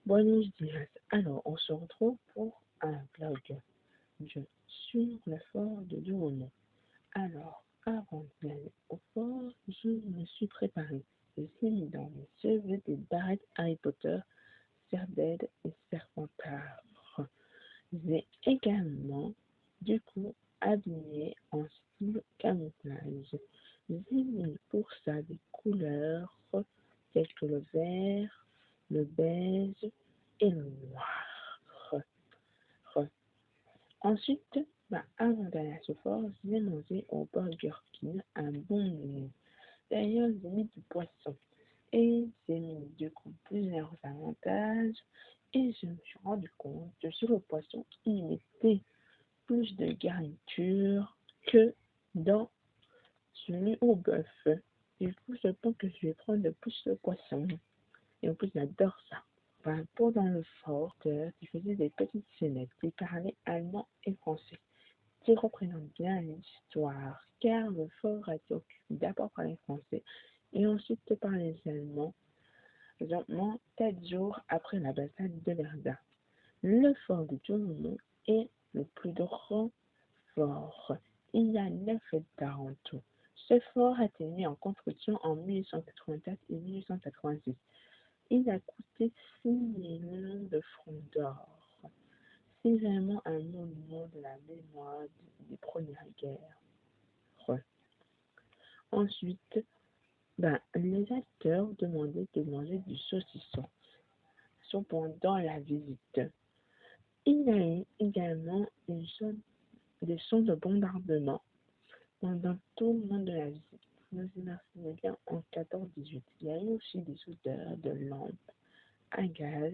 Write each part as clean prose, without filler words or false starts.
Buenos dias. Alors, on se retrouve pour un blog sur le fort de Douaumont. Alors, avant d'aller au fort, je me suis préparé. J'ai mis dans mes cheveux des barrettes Harry Potter, Cerbère et Serpentard. J'ai également, du coup, habillé en style camouflage. J'ai mis pour ça des couleurs telles que le vert, le beige et le noir. Ensuite, avant d'aller à ce fort, j'ai mangé au Burger King un bon menu. D'ailleurs, j'ai mis du poisson et j'ai mis du coup plusieurs avantages et je me suis rendu compte que sur le poisson, il mettait plus de garniture que dans celui au bœuf. Du coup, je pense que je vais prendre plus de poisson. Et en plus, j'adore ça. Pendant le fort, tu faisais des petites scénettes qui parlaient allemand et français, qui représentent bien l'histoire, car le fort a été occupé d'abord par les Français et ensuite par les Allemands, seulement 4 jours après la bataille de Verdun. Le fort de Douaumont est le plus grand fort. Il y a 9 hectares en tout. Ce fort a été mis en construction en 1884 et 1886. Il a coûté 6 millions de francs d'or. C'est vraiment un monument de la mémoire des Premières Guerres. Ensuite, les acteurs demandaient de manger du saucisson pendant la visite. Il y a eu également des sons de bombardement pendant tout le long de la visite. Nous imaginons bien en 14-18. Il y a eu aussi des odeurs de lampes à gaz.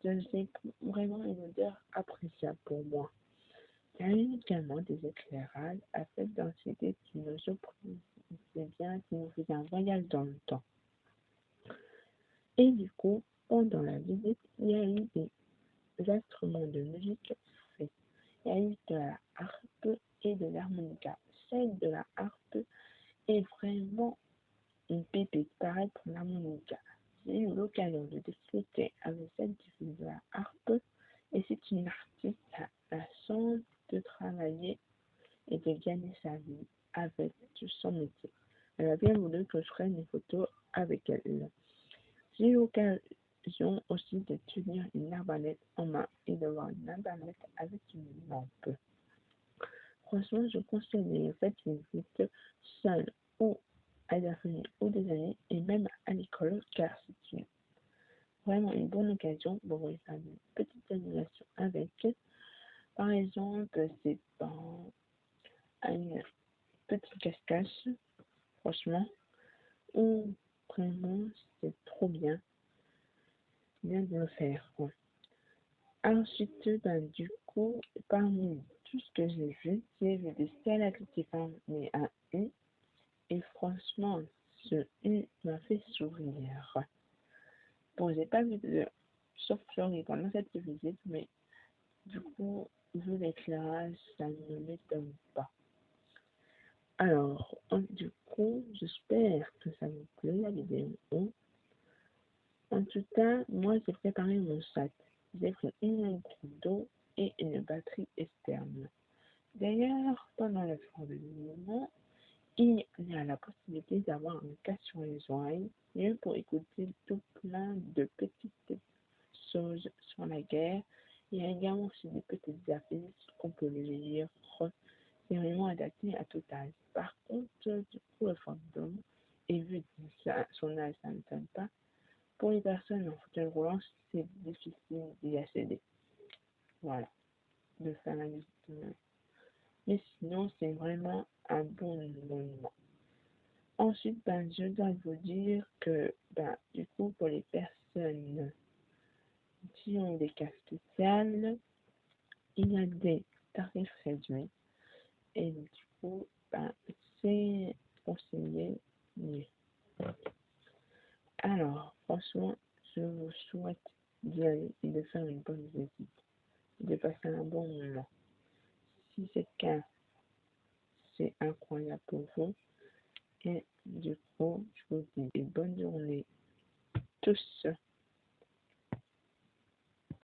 C'est vraiment une odeur appréciable pour moi. Il y a eu également des éclairages afin d'inciter qui nous surprise. C'est bien qui nous faisait un voyage dans le temps. Et du coup, pendant la visite, il y a eu des instruments de musique faits. Il y a eu de la harpe et de l'harmonica. Celle de la harpe est vraiment une pépite, pareil pour l'harmonica. J'ai eu l'occasion de discuter avec celle qui fait de la harpe et c'est une artiste qui a la chance de travailler et de gagner sa vie avec son métier. Elle a bien voulu que je prenne des photos avec elle. J'ai eu l'occasion aussi de tenir une arbalète en main et de voir une arbalète avec une lampe. Franchement, je conseille de faire une visite seule ou à la famille ou des amis et même à l'école car c'est vraiment une bonne occasion pour faire une petite animation avec. Par exemple, c'est dans une petite cache-cache, franchement, ou vraiment c'est trop bien de le faire. Ouais. Ensuite, du coup, parmi tout ce que j'ai vu des salades qui formaient un U et franchement, ce U m'a fait sourire. Bon, j'ai pas vu de chauve-souris pendant cette visite, mais du coup, vu l'éclairage, ça ne m'étonne pas. Alors, du coup, j'espère que ça vous plaît la vidéo. En tout cas, moi j'ai préparé mon sac. J'ai pris une litre d'eau et une batterie externe. D'ailleurs, pendant le moment, il y a la possibilité d'avoir un casque sur les oreilles, mieux pour écouter tout plein de petites choses sur la guerre. Il y a également aussi des petites affiches qu'on peut lire. C'est vraiment adapté à tout âge. Par contre, du coup, le fantôme, et vu son âge, ça ne m'étonne pas. Pour les personnes en fauteuil roulant, c'est difficile d'y accéder. Voilà, de faire la visite. Mais sinon, c'est vraiment un bon monument. Ensuite, je dois vous dire que, du coup, pour les personnes qui ont des cas spéciales, il y a des tarifs réduits. Et du coup, c'est conseillé mieux. Alors, franchement, je vous souhaite d'y aller et de faire une bonne visite, de passer un bon moment. Si c'est le cas, c'est incroyable pour vous. Et du coup, je vous dis une bonne journée tous.